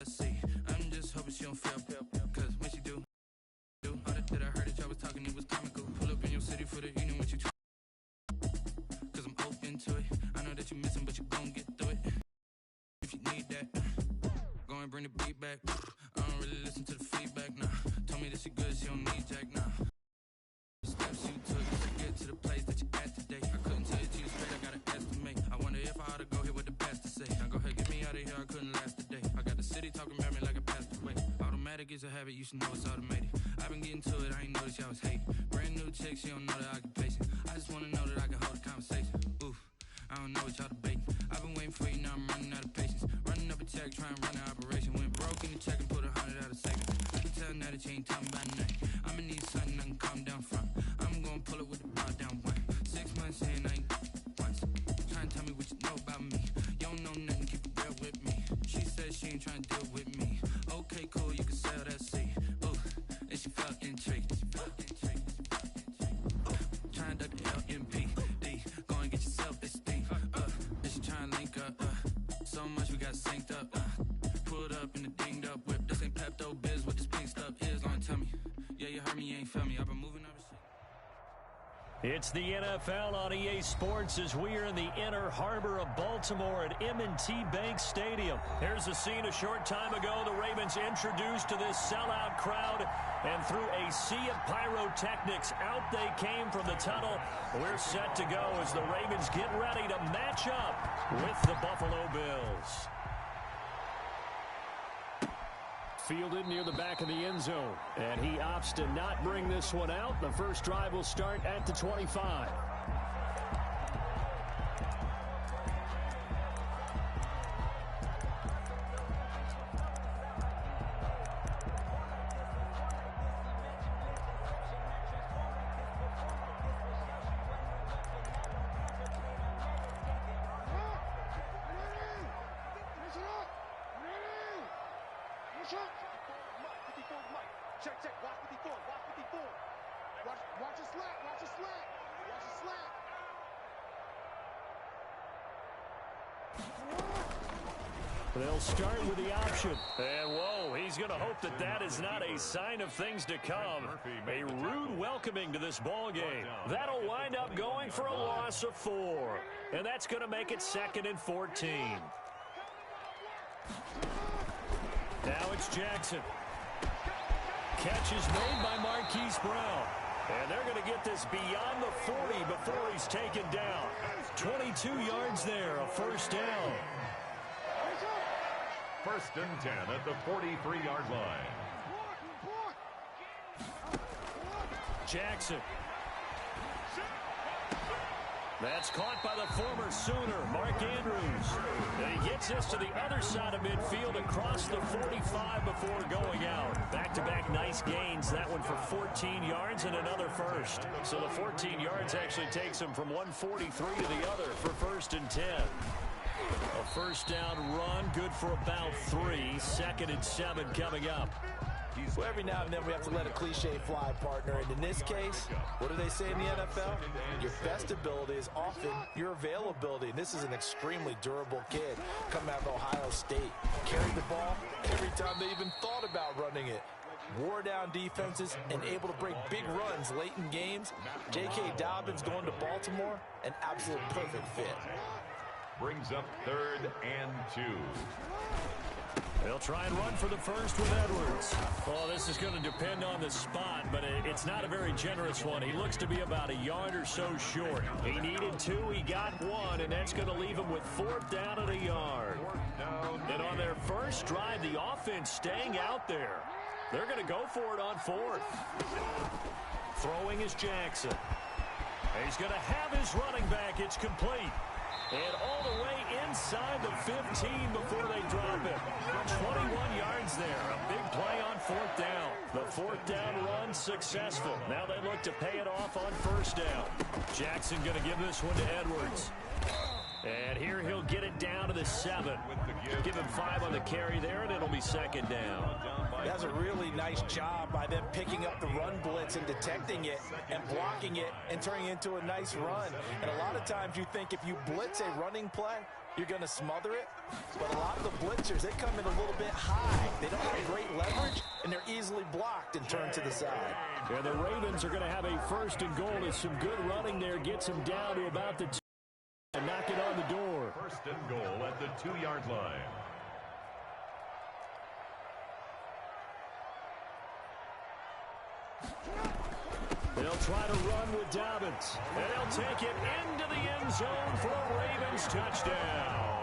Let's see. I'm just hoping she don't fail. Cause when she do, all that I heard that y'all was talking, it was comical. Pull up in your city for the evening what you try. Cause I'm open to it. I know that you missing, but you gon' get through it. If you need that, go and bring the beat back. I don't really listen to the feedback, nah. Told me that she good, she don't need Jack, nah. Steps you took to get to the place that you at today. I couldn't tell it to you straight, I gotta estimate. I wonder if I ought to go here with the pastor say. Now go ahead, get me out of here, I couldn't last a day. I got the city talking about me like I passed away. Automatic is a habit, you should know it's automated. I've been getting to it, I ain't noticed y'all was hating. Brand new chick, she don't know the occupation. I just wanna know that I can hold a conversation. Oof, I don't know what y'all debating. I've been waiting for you, now I'm running out of patience. Running up a check, trying to run an operation. Went broke in the check and put 100 out of savings. I can tell now that you ain't talking about nothing. I'ma need something I can calm down from. I'm gonna pull it with the bar down one. 6 months in, I ain't once. Trying to tell me what you know about me. You don't know nothing, keep it real with me. She said she ain't trying to deal with me. Okay, cool, you can sell that seed. Ooh, and she felt intrigued. Trying to duck the LMPD. Go and get your self-esteem. And she trying to link up. So much we got synced up. Pulled up in the dinged up whip. This ain't Pepto Biz, what this pink stuff is. Gonna tell me. Yeah, you heard me, you ain't felt me. I've been moving ever since. It's the NFL on EA Sports as we are in the inner harbor of Baltimore at M&T Bank Stadium. Here's a scene a short time ago. The Ravens introduced to this sellout crowd, and through a sea of pyrotechnics, out they came from the tunnel. We're set to go as the Ravens get ready to match up with the Buffalo Bills. Fielded near the back of the end zone, and he opts to not bring this one out. The first drive will start at the 25. They'll start with the option. And, whoa, he's going to hope that that is not a sign of things to come. A rude welcoming to this ball game. That'll wind up going for a loss of 4. And that's going to make it 2nd and 14. Now it's Jackson. Catch is made by Marquise Brown. And they're going to get this beyond the 40 before he's taken down. 22 yards there, a first down. 1st and 10 at the 43-yard line. Jackson. That's caught by the former Sooner, Mark Andrews. And he gets this to the other side of midfield across the 45 before going out. Back-to-back nice gains. That one for 14 yards and another first. So the 14 yards actually takes him from 143 to the other for 1st and 10. A first down run, good for about 3. 2nd and 7 coming up. Well, every now and then we have to let a cliche fly, partner. And in this case, what do they say in the NFL? Your best ability is often your availability. And this is an extremely durable kid coming out of Ohio State. Carried the ball every time they even thought about running it. Wore down defenses and able to break big runs late in games. J.K. Dobbins going to Baltimore, an absolute perfect fit. Brings up 3rd and 2. They'll try and run for the first with Edwards. Oh, this is going to depend on the spot, but it's not a very generous one. He looks to be about a yard or so short. He needed 2, he got 1, and that's going to leave him with 4th down and a yard. And on their first drive, the offense staying out there. They're going to go for it on 4th. Throwing is Jackson. He's going to have his running back. It's complete. And all the way inside the 15 before they drop him. 21 yards there. A big play on 4th down. The 4th down run successful. Now they look to pay it off on 1st down. Jackson going to give this one to Edwards. And here he'll get it down to the 7. Give him 5 on the carry there, and it'll be 2nd down. That's a really nice job by them picking up the run blitz and detecting it and blocking it and turning it into a nice run. And a lot of times you think if you blitz a running play, you're going to smother it. But a lot of the blitzers, they come in a little bit high. They don't have great leverage, and they're easily blocked and turned to the side. And the Ravens are going to have a 1st and goal as some good running there gets them down to about the 2 and knock it on the door. 1st and goal at the 2-yard line. They'll try to run with Dobbins. And they'll take it into the end zone for a Ravens touchdown.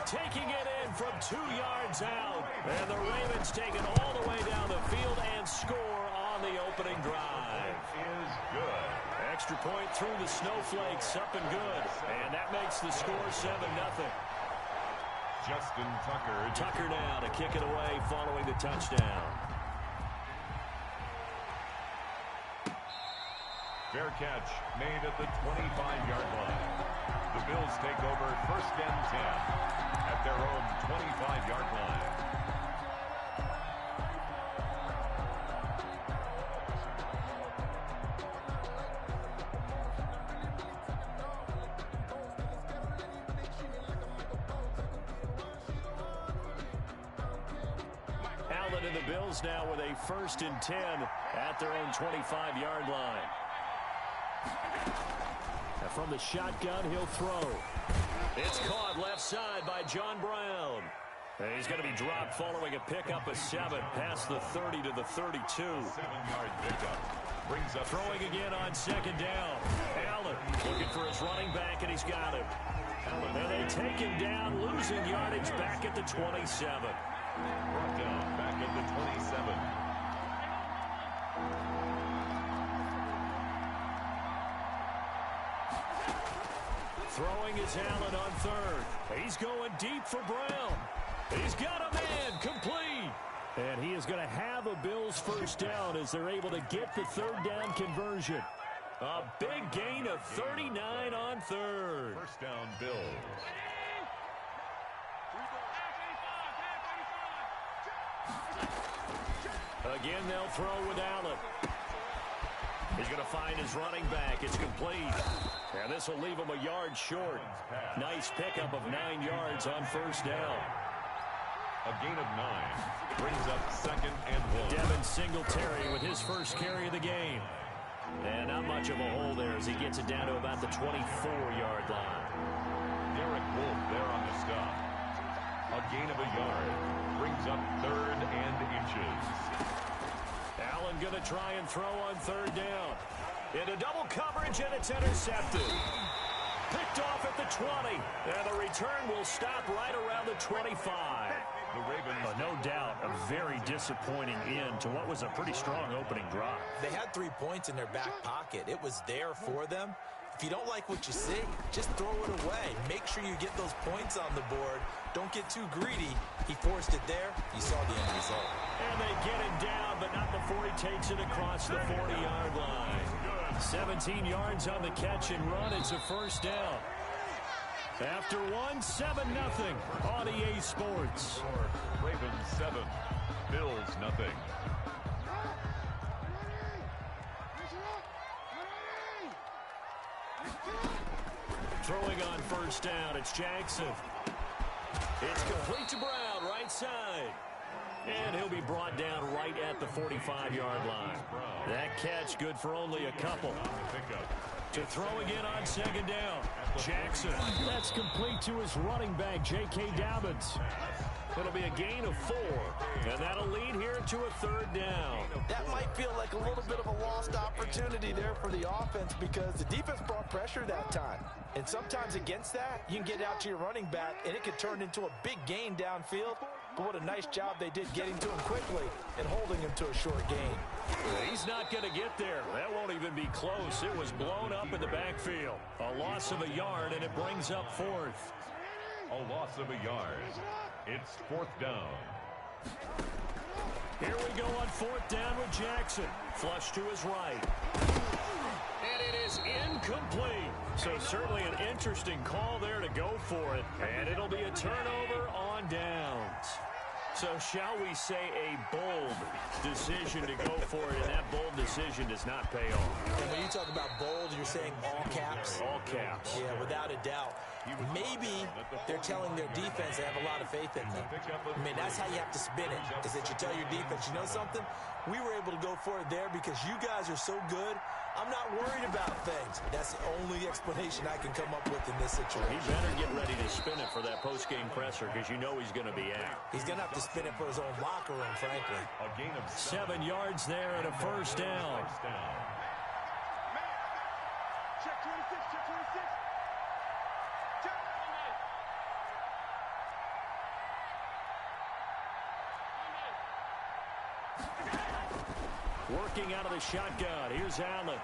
Taking it in from 2 yards out. And the Ravens take it all the way down the field and score on the opening drive. Is good. Extra point through the snowflakes, up and good. And that makes the score 7-0. Justin Tucker. Tucker now to kick it away following the touchdown. Fair catch made at the 25-yard line. The Bills take over 1st and 10 at their own 25-yard line. Allen and the Bills now with a 1st and 10 at their own 25-yard line. Now from the shotgun, he'll throw. It's caught left side by John Brown. And he's going to be dropped following a pickup of 7 past the 30 to the 32. 7-yard pickup. Brings up throwing again on 2nd down. Allen looking for his running back, and he's got him. And they take him down, losing yardage back at the 27. Brought down back at the 27. Throwing is Allen on 3rd. He's going deep for Brown. He's got a man complete. And he is going to have a Bills 1st down as they're able to get the 3rd down conversion. A big gain of 39 on 3rd. 1st down, Bills. Again, they'll throw with Allen. He's going to find his running back. It's complete. And this will leave him a yard short. Nice pickup of 9 yards on 1st down. A gain of 9 brings up 2nd and 1. Devin Singletary with his first carry of the game. And not much of a hole there as he gets it down to about the 24-yard line. Derek Wolfe there on the stop. A gain of a yard brings up 3rd and inches. Allen going to try and throw on 3rd down. Into double coverage, and it's intercepted. Picked off at the 20. And the return will stop right around the 25. The Ravens. No doubt a very disappointing end to what was a pretty strong opening drive. They had 3 points in their back pocket. It was there for them. If you don't like what you see, just throw it away. Make sure you get those points on the board. Don't get too greedy. He forced it there. You saw the end result. And they get him down, but not before he takes it across the 40-yard line. 17 yards on the catch and run. It's a 1st down. After 7-0 on EA Sports. Ravens 7, Bills nothing. Throwing on 1st down, it's Jackson. It's complete to Brown, right side. And he'll be brought down right at the 45-yard line. That catch good for only a couple. To throw again on 2nd down. Jackson. That's complete to his running back, J.K. Dobbins. It'll be a gain of 4. And that'll lead here to a 3rd down. That might feel like a little bit of a lost opportunity there for the offense because the defense brought pressure that time. And sometimes against that, you can get out to your running back, and it could turn into a big gain downfield. But what a nice job they did getting to him quickly and holding him to a short gain. He's not going to get there. That won't even be close. It was blown up in the backfield. A loss of a yard, and it brings up 4th. A loss of a yard. It's 4th down. Here we go on 4th down with Jackson. Flush to his right. And it is incomplete. So certainly an interesting call there to go for it. And it'll be a turnover on downs. So shall we say a bold decision to go for it, and that bold decision does not pay off. And when you talk about bold, you're saying all caps? All caps. Yeah, without a doubt. Maybe they're telling their defense they have a lot of faith in them. I mean, that's how you have to spin it, is that you tell your defense, you know something? We were able to go for it there because you guys are so good. I'm not worried about things. That's the only explanation I can come up with in this situation. He better get ready to spin it for that post-game presser because you know he's going to be out. He's going to have to spin it for his own locker room, frankly. A gain of 7 yards there and a first down. Check 26, check 26. Check. Working out of the shotgun. Here's Allen.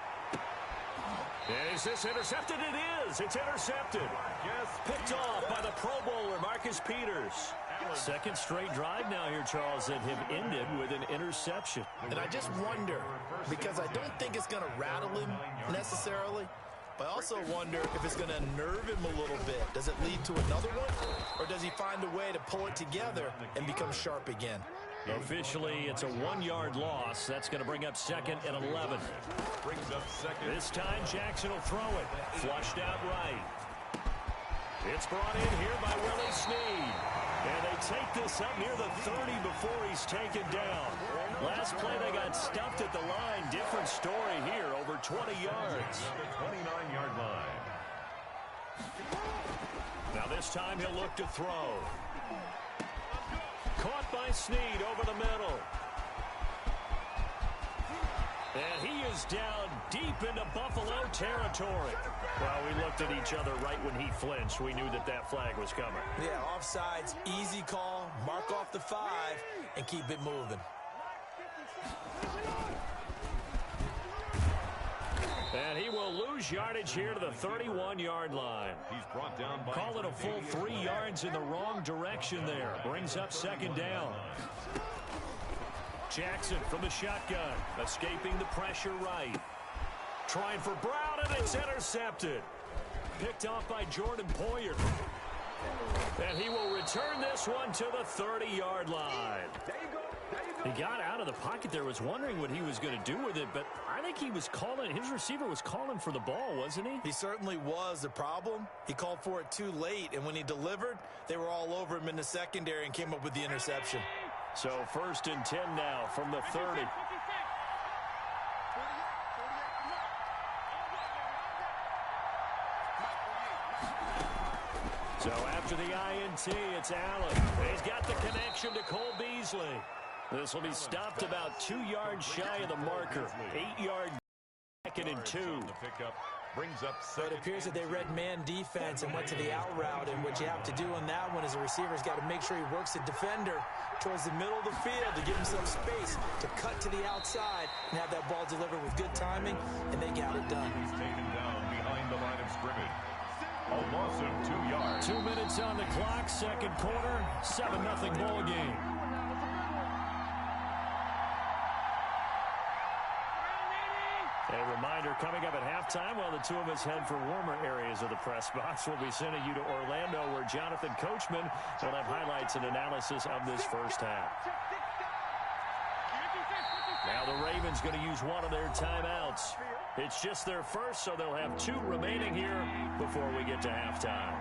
And is this intercepted? It is. It's intercepted. Yes. Picked off by the Pro Bowler, Marcus Peters. Second straight drive now here, Charles, that have ended with an interception. And I just wonder, because I don't think it's going to rattle him necessarily, but I also wonder if it's going to unnerve him a little bit. Does it lead to another one, or does he find a way to pull it together and become sharp again? Officially, it's a 1-yard loss. That's going to bring up second and 11. Brings up second. This time, Jackson will throw it. Flushed out right. It's brought in here by Willie Snead. And they take this up near the 30 before he's taken down. Last play, they got stuffed at the line. Different story here, over 20 yards. The 29-yard line. Now this time he'll look to throw. Caught by Snead over the middle. And he is down deep into Buffalo territory. Well, we looked at each other right when he flinched. We knew that that flag was coming. Yeah, offsides, easy call, mark off the 5, and keep it moving. And he will lose yardage here to the 31-yard line. He's brought down by Call it a full 3 yards in the wrong direction there. Brings up second down. Jackson from the shotgun, escaping the pressure right. Trying for Brown, and it's intercepted. Picked off by Jordan Poyer. And he will return this one to the 30-yard line. He got out of the pocket there, was wondering what he was going to do with it, but I think he was calling, his receiver was calling for the ball, wasn't he? He certainly was. The problem, he called for it too late, and when he delivered, they were all over him in the secondary and came up with the interception. So 1st and 10 now from the 30. So after the INT, it's Allen. He's got the connection to Cole Beasley. This will be stopped about 2 yards shy of the marker. 8-yard second and 2. Brings up So it appears that they read man defense and went to the out route, and what you have to do on that one is a receiver's got to make sure he works the defender towards the middle of the field to give himself space to cut to the outside and have that ball delivered with good timing, and they got it done. He's taken down behind the line of scrimmage. A loss of 2 yards. 2 minutes on the clock, second quarter, 7-0 ball game. A reminder, coming up at halftime, while the two of us head for warmer areas of the press box, we'll be sending you to Orlando, where Jonathan Coachman will have highlights and analysis of this first half. Now the Ravens going to use one of their timeouts. It's just their first, so they'll have 2 remaining here before we get to halftime.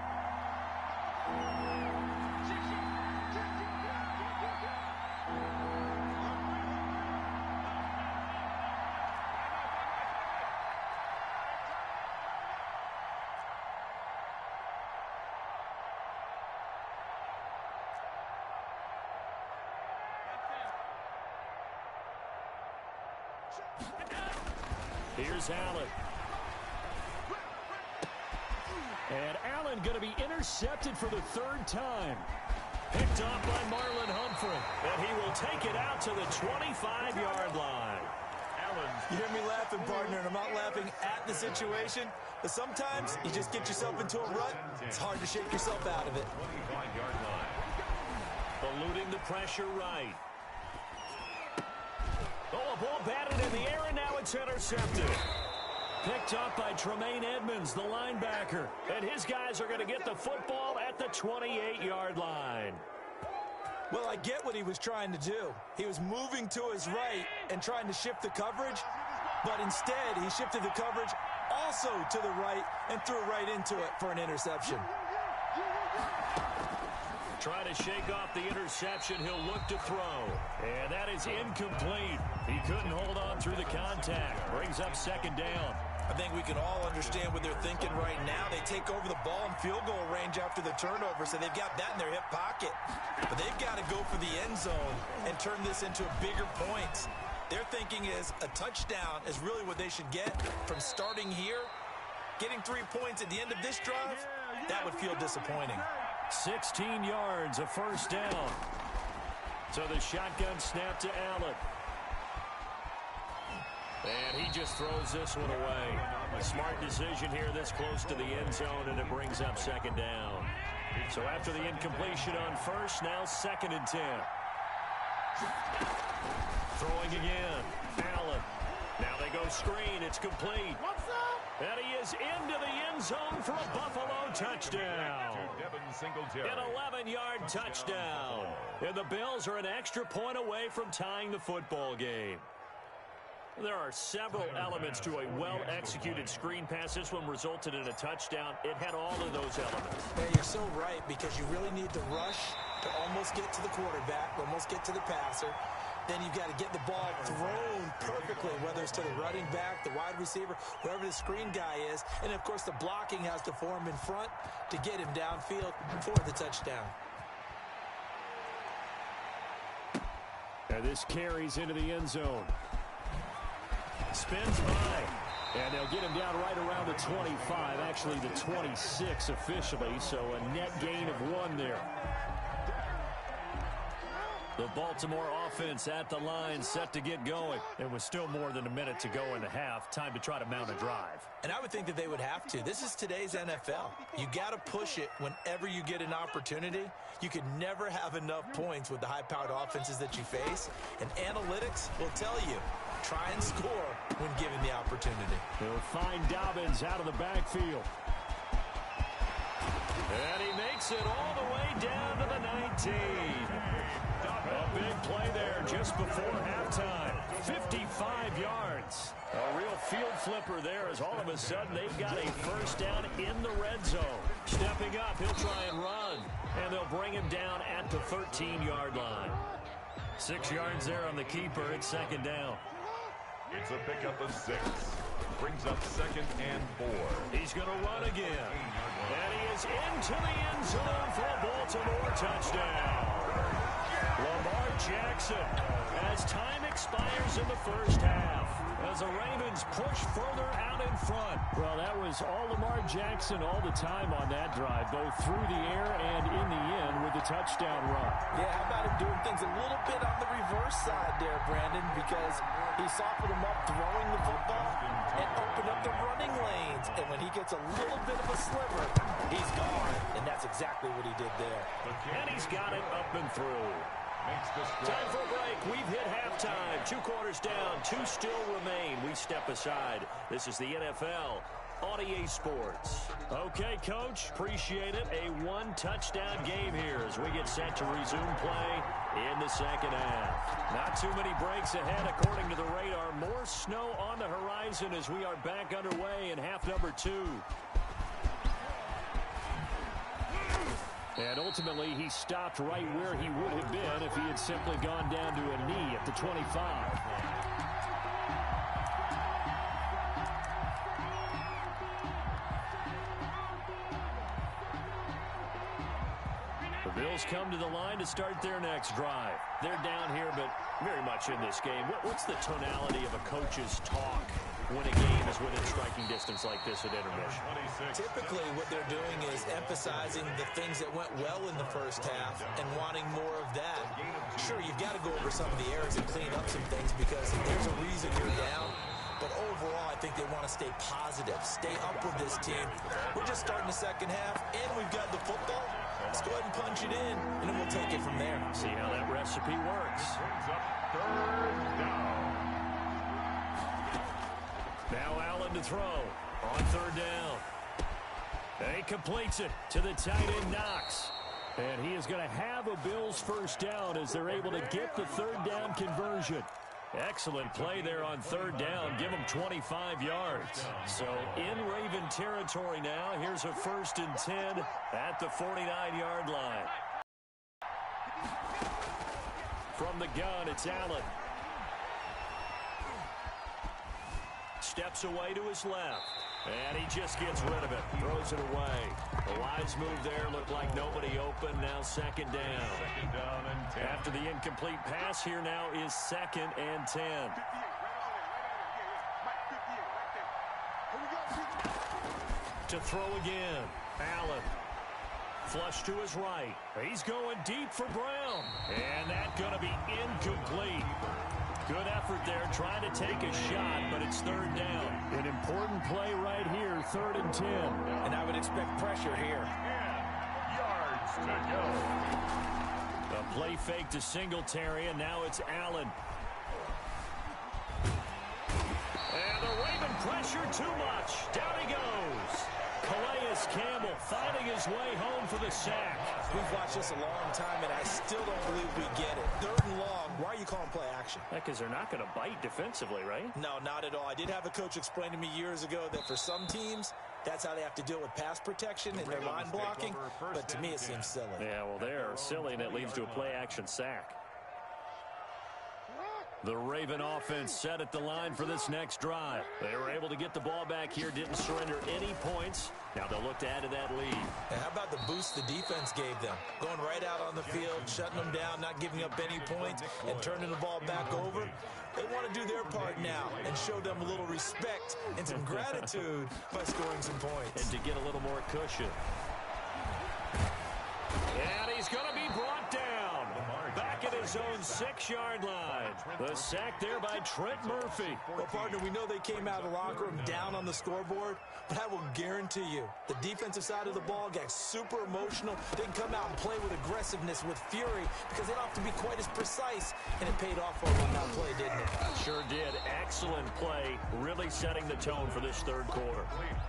Here's Allen. And Allen going to be intercepted for the 3rd time. Picked off by Marlon Humphrey. And he will take it out to the 25-yard line. You hear me laughing, partner, and I'm not laughing at the situation, but sometimes you just get yourself into a rut. It's hard to shake yourself out of it. 25-yard line. Eluding the pressure right. Oh, a ball batted in the air, and now it's intercepted. Picked up by Tremaine Edmonds, the linebacker. And his guys are going to get the football at the 28-yard line. Well, I get what he was trying to do. He was moving to his right and trying to shift the coverage, but instead he shifted the coverage also to the right and threw right into it for an interception. Trying to shake off the interception. He'll look to throw. And that is incomplete. He couldn't hold on through the contact. Brings up second down. I think we can all understand what they're thinking right now. They take over the ball in field goal range after the turnover, so they've got that in their hip pocket. But they've got to go for the end zone and turn this into bigger points. Their thinking is a touchdown is really what they should get from starting here. Getting 3 points at the end of this drive, that would feel disappointing. 16 yards, a first down. So the shotgun snap to Allen. And he just throws this one away. A smart decision here this close to the end zone, and it brings up second down. So after the incompletion on first, now 2nd and 10. Throwing again. Allen. Now they go screen. It's complete. And he is into the end zone for a Buffalo touchdown. An 11-yard touchdown. And the Bills are an extra point away from tying the football game. There are several elements to a well-executed screen pass. This one resulted in a touchdown. It had all of those elements. Yeah, you're so right, because you really need to rush to almost get to the quarterback, almost get to the passer. Then you've got to get the ball thrown perfectly, whether it's to the running back, the wide receiver, wherever the screen guy is. And, of course, the blocking has to form in front to get him downfield for the touchdown. And this carries into the end zone. Spins by. And they'll get him down right around the 25, actually the 26 officially, so a net gain of 1 there. The Baltimore offense at the line, set to get going. And with still more than a minute to go in the half, time to try to mount a drive. And I would think that they would have to. This is today's NFL. You got to push it whenever you get an opportunity. You can never have enough points with the high-powered offenses that you face. And analytics will tell you, try and score when given the opportunity. He'll find Dobbins out of the backfield. And he makes it all the way down to the 19. A big play there just before halftime. 55 yards. A real field flipper there, as all of a sudden they've got a first down in the red zone. Stepping up, he'll try and run. And they'll bring him down at the 13-yard line. 6 yards there on the keeper. It's second down. It's a pickup of 6. Brings up 2nd and 4. He's going to run again. And he is into the end zone for a Baltimore touchdown. Lamar Jackson, as time expires in the first half, as the Ravens push further out in front. Well, that was all Lamar Jackson all the time on that drive, both through the air and in the end with the touchdown run. Yeah, how about him doing things a little bit on the reverse side there, Brandon, because he softened him up throwing the football and opened up the running lanes. And when he gets a little bit of a sliver, he's gone. And that's exactly what he did there. And he's got it up and through. Time for a break. We've hit halftime. 2 quarters down. 2 still remain. We step aside. This is the NFL on EA Sports. Okay, Coach. Appreciate it. A 1-touchdown game here as we get set to resume play in the second half. Not too many breaks ahead according to the radar. More snow on the horizon as we are back underway in half number 2. And ultimately, he stopped right where he would have been if he had simply gone down to a knee at the 25. The Bills come to the line to start their next drive. They're down here, but very much in this game. What's the tonality of a coach's talk when a game is within striking distance like this at intermission? Typically, what they're doing is emphasizing the things that went well in the first half and wanting more of that. Sure, you've got to go over some of the errors and clean up some things because there's a reason you're down. But overall, I think they want to stay positive, stay up with this team. We're just starting the second half, and we've got the football. Let's go ahead and punch it in, and then we'll take it from there. See how that recipe works. Brings up 3rd down. Now Allen to throw on 3rd down. And he completes it to the tight end Knox. And he is going to have a Bills first down as they're able to get the 3rd down conversion. Excellent play there on third down. Give them 25 yards. So in Raven territory now. Here's a 1st and 10 at the 49-yard line. From the gun, it's Allen. Steps away to his left. And he just gets rid of it. Throws it away. The wise move there. Looked like nobody open. Now 2nd down. 2nd down and 10. After the incomplete pass, here now is 2nd and 10. To throw again. Allen. Flush to his right. He's going deep for Brown. And that's going to be incomplete. Good effort there, trying to take a shot, but it's 3rd down. An important play right here, 3rd and 10. And I would expect pressure here. 10 yards to go. A play fake to Singletary, and now it's Allen. And the Raven pressure too much. Down he goes. Calais Campbell finding his way home for the sack. We've watched this a long time, and I still don't believe we get it. 3rd and long. Why are you calling play action? Because they're not going to bite defensively, right? No, not at all. I did have a coach explain to me years ago that for some teams, that's how they have to deal with pass protection and their line blocking. But to me, it seems silly. Yeah, well, they're silly, and it leads to a play-action sack. The Raven offense set at the line for this next drive. They were able to get the ball back here, didn't surrender any points. Now they'll look to add to that lead. And how about the boost the defense gave them? Going right out on the field, shutting them down, not giving up any points, and turning the ball back over. They want to do their part now and show them a little respect and some gratitude by scoring some points. And to get a little more cushion. And he's going to be brought down. Back at his own 6-yard line. The sack there by Trent Murphy. Well, partner, we know they came out of the locker room down on the scoreboard, but I will guarantee you the defensive side of the ball got super emotional. They can come out and play with aggressiveness, with fury, because they don't have to be quite as precise, and it paid off for them on that play, didn't it? Sure did. Excellent play, really setting the tone for this 3rd quarter.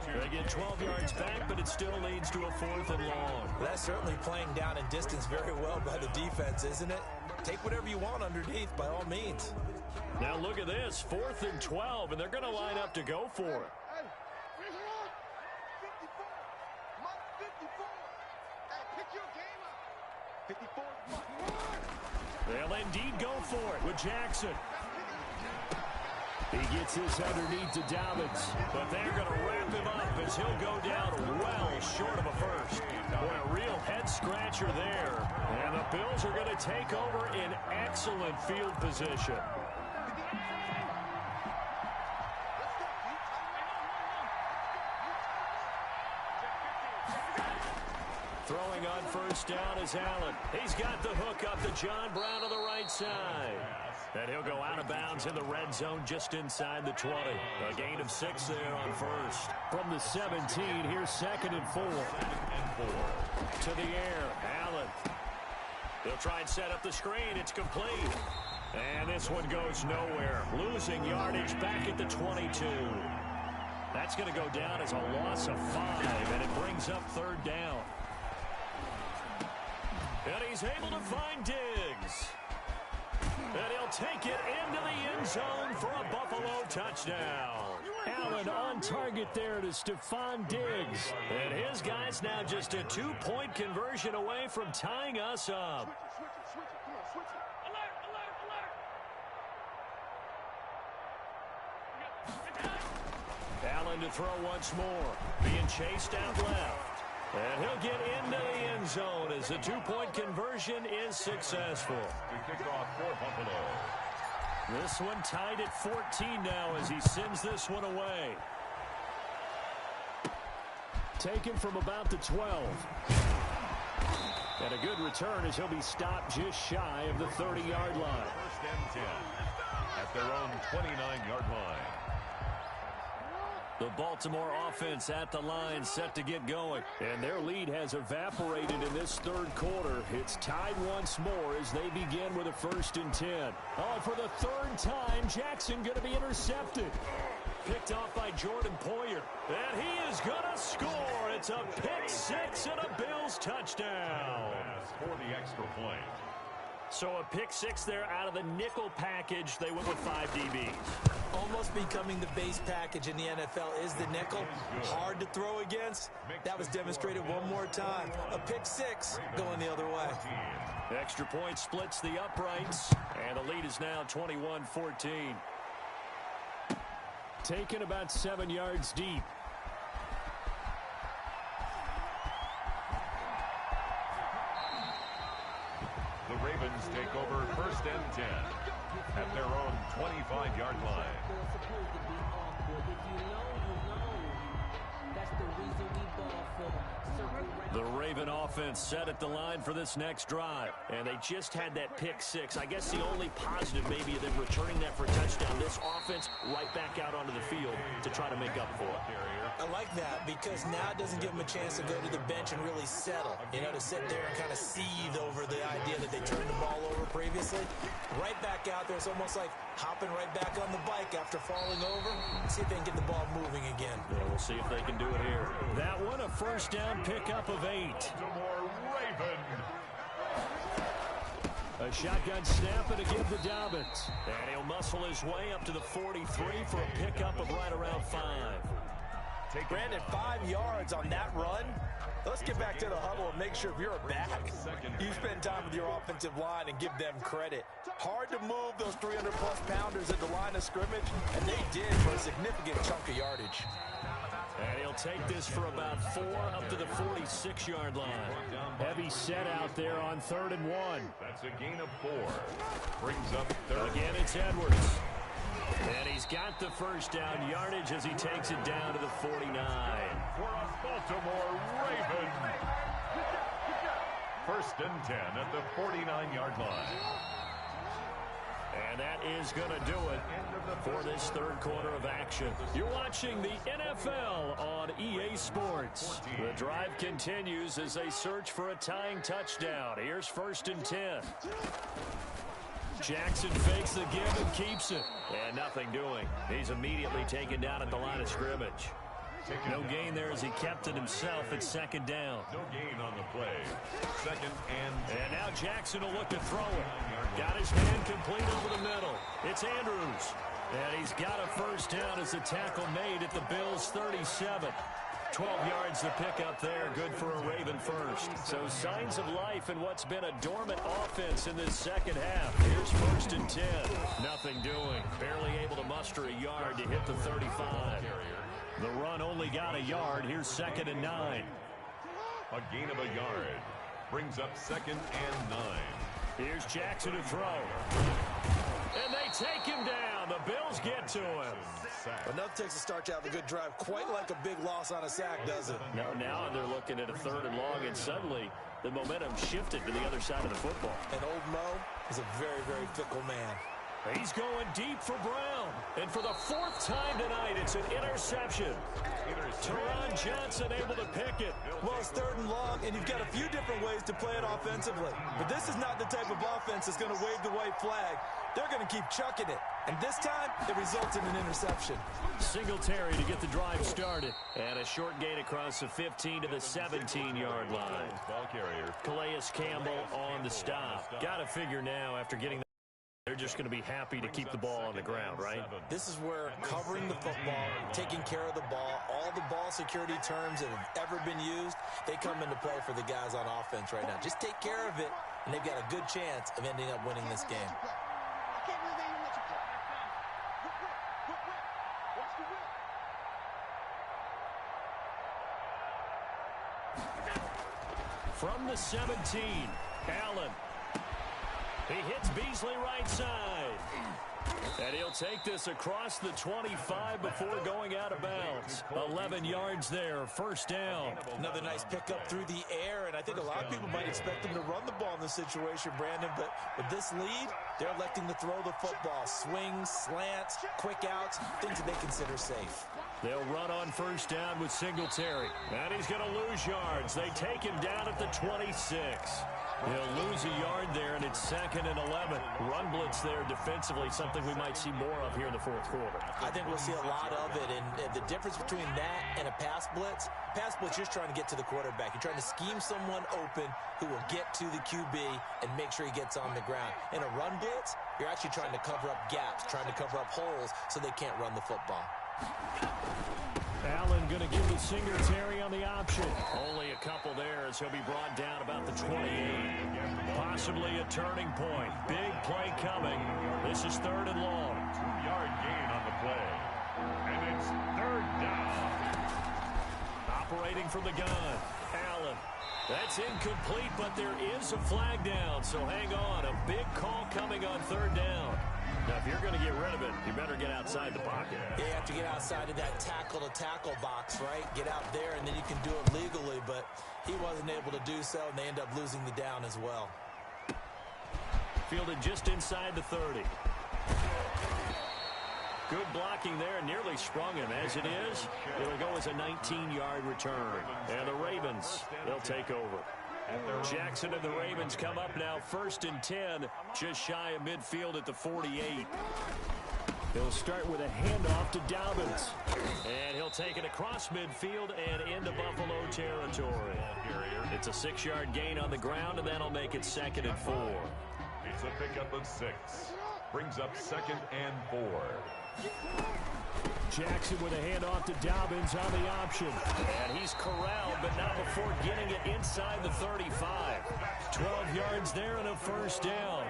They get 12 yards back, but it still leads to a 4th and long. Well, that's certainly playing down in distance very well by the defense, isn't it? Take whatever you want underneath, by all means. Now look at this, 4th and 12, and they're going to line up to go for it. They'll indeed go for it with Jackson. He gets this underneath to Dobbins, but they're going to wrap him up as he'll go down well short of a first. Boy, a real head-scratcher there. And the Bills are going to take over in excellent field position. Throwing on 1st down is Allen. He's got the hook up to John Brown on the right side. And he'll go out of bounds in the red zone just inside the 20. A gain of 6 there on 1st. From the 17, here's 2nd and 4. To the air, Allen. They'll try and set up the screen. It's complete. And this one goes nowhere. Losing yardage back at the 22. That's going to go down as a loss of 5, and it brings up 3rd down. And he's able to find Diggs. And he'll take it into the end zone for a Buffalo touchdown. Allen on target there to Stephon Diggs. And his guy's now just a 2-point conversion away from tying us up. Allen to throw once more. Being chased out left. And he'll get into the end zone as the 2-point conversion is successful. To kick off for Buffalo. This one tied at 14 now as he sends this one away. Taken from about the 12. And a good return as he'll be stopped just shy of the 30-yard line. 1st and 10 at their own 29-yard line. The Baltimore offense at the line set to get going. And their lead has evaporated in this 3rd quarter. It's tied once more as they begin with a 1st and 10. Oh, for the 3rd time, Jackson going to be intercepted. Picked off by Jordan Poyer. And he is going to score. It's a pick 6 and a Bills touchdown. For the extra point. So a pick six there out of the nickel package. They went with 5 DBs. Almost becoming the base package in the NFL is the nickel. Hard to throw against. That was demonstrated one more time. A pick six going the other way. Extra point splits the uprights, and the lead is now 21-14. Taken about 7 yards deep. The Ravens take over 1st and 10 at their own 25-yard line. The Raven offense set at the line for this next drive, and they just had that pick six. I guess the only positive maybe of them returning that for a touchdown. This offense right back out onto the field to try to make up for it. I like that because now it doesn't give them a chance to go to the bench and really settle, to sit there and kind of seethe over the idea that they turned the ball over previously. Right back out there, it's almost like hopping right back on the bike after falling over. See if they can get the ball moving again. Yeah, we'll see if they can do it here. That one, a first down pickup of 8. Baltimore Raven. A shotgun snap and a give to Dobbins. And he'll muscle his way up to the 43 for a pickup of right around 5. Brandon, 5 yards on that run. Let's get back to the huddle and make sure if you're a back, you spend time with your offensive line and give them credit. Hard to move those 300-plus pounders at the line of scrimmage, and they did for a significant chunk of yardage. And he'll take this for about 4 up to the 46-yard line. Heavy set out there on 3rd and 1. That's a gain of 4. Brings up 3rd. Again, it's Edwards. And he's got the first down yardage as he takes it down to the 49. For a Baltimore Raven. 1st and 10 at the 49-yard line. And that is going to do it for this 3rd quarter of action. You're watching the NFL on EA Sports. The drive continues as they search for a tying touchdown. Here's 1st and 10. Jackson fakes the give and keeps it. And nothing doing. He's immediately taken down at the line of scrimmage. No gain there as he kept it himself at 2nd down. No gain on the play. 2nd and 10. And now Jackson will look to throw it. Got his man complete over the middle. It's Andrews. And he's got a first down as the tackle made at the Bills' 37. 12 yards to pick up there. Good for a Raven first. So signs of life in what's been a dormant offense in this 2nd half. Here's 1st and 10. Nothing doing. Barely able to muster a yard to hit the 35. The run only got a yard. Here's 2nd and 9. A gain of a yard. Brings up 2nd and 9. Here's Jackson to throw. And they take him down. The Bills get to him. Enough takes a start to have a good drive. Quite like a big loss on a sack, does it? No, now they're looking at a 3rd and long, and suddenly the momentum shifted to the other side of the football. And old Mo is a very, very fickle man. He's going deep for Brown. And for the 4th time tonight, it's an interception. Teron Johnson able to pick it. Well, it's 3rd and long, and you've got a few different ways to play it offensively. But this is not the type of offense that's going to wave the white flag. They're going to keep chucking it. And this time, it results in an interception. Singletary to get the drive started. And a short gain across the 15 to the 17-yard line. Ball carrier. Calais Campbell on the stop. Got to figure now after getting the they're just going to be happy to keep the ball on the ground, right? This is where covering the football, taking care of the ball, all the ball security terms that have ever been used, they come into play for the guys on offense right now. Just take care of it, and they've got a good chance of ending up winning this game. From the 17, Allen. He hits Beasley right side. And he'll take this across the 25 before going out of bounds. 11 yards there, 1st down. Another nice pickup through the air, and I think a lot of people might expect him to run the ball in this situation, Brandon, but with this lead, they're electing to throw the football. Swings, slants, quick outs, things that they consider safe. They'll run on 1st down with Singletary. And he's going to lose yards. They take him down at the 26. He'll lose a yard there, and it's 2nd and 11. Run blitz there defensively, something we might might see more of here in the fourth quarter? I think we'll see a lot of it, and the difference between that and a pass blitz, you're trying to get to the quarterback. You're trying to scheme someone open who will get to the QB and make sure he gets on the ground. In a run blitz, you're actually trying to cover up gaps, trying to cover up holes so they can't run the football. Allen going to give the Singletary on the option. Only a couple there as he'll be brought down about the 28. Possibly a turning point. Big play coming. This is 3rd and long. 2-yard gain on the play. And it's 3rd down. Operating from the gun. Allen. That's incomplete, but there is a flag down, so hang on. A big call coming on 3rd down. Now, if you're going to get rid of it, you better get outside the pocket. Yeah, you have to get outside of that tackle-to-tackle box, right? Get out there, and then you can do it legally, but he wasn't able to do so, and they end up losing the down as well. Fielded just inside the 30. Good blocking there, nearly sprung him. As it is, it'll go as a 19-yard return. And the Ravens, they'll take over. Jackson and the Ravens come up now 1st and 10, just shy of midfield at the 48. They'll start with a handoff to Dobbins. And he'll take it across midfield and into Buffalo territory. It's a 6-yard gain on the ground, and that'll make it 2nd and 4. It's a pickup of 6. Brings up 2nd and 4. Jackson with a handoff to Dobbins on the option. And he's corralled, but not before getting it inside the 35. 12 yards there and a 1st down.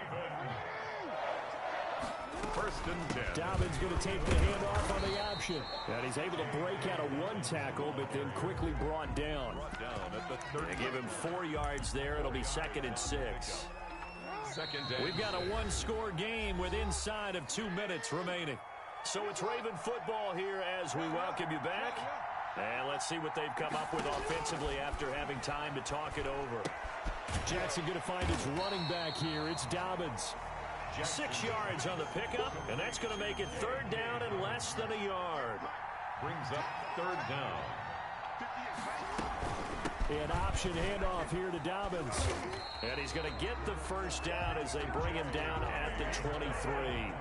1st and 10. Dobbins going to take the handoff on the option. And he's able to break out of 1 tackle, but then quickly brought down. They give him 4 yards there. It'll be 2nd and 6. We've got a 1-score game with inside of 2 minutes remaining. So it's Raven football here as we welcome you back. And let's see what they've come up with offensively after having time to talk it over. Jackson going to find his running back here. It's Dobbins. 6 yards on the pickup, and that's going to make it 3rd down and less than a yard. Brings up 3rd down. An option handoff here to Dobbins. And he's going to get the 1st down as they bring him down at the 23.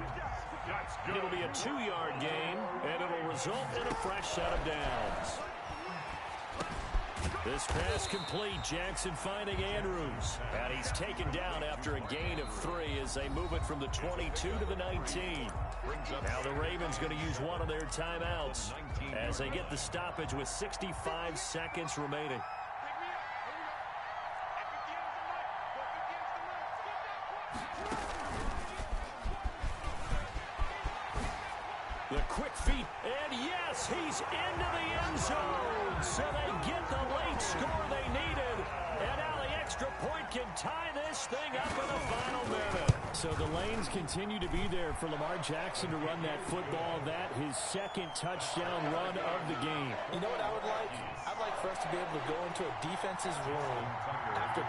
It'll be a 2-yard gain, and it'll result in a fresh set of downs. This pass complete. Jackson finding Andrews. And he's taken down after a gain of 3 as they move it from the 22 to the 19. Now the Ravens going to use one of their timeouts as they get the stoppage with 65 seconds remaining. The quick feet, and yes, he's into the end zone. So they get the late score they needed. And now the extra point can tie this thing up in the final minute. So the lanes continue to be there for Lamar Jackson to run that football. That his 2nd touchdown run of the game. You know what I would like? I'd like for us to be able to go into a defense's room after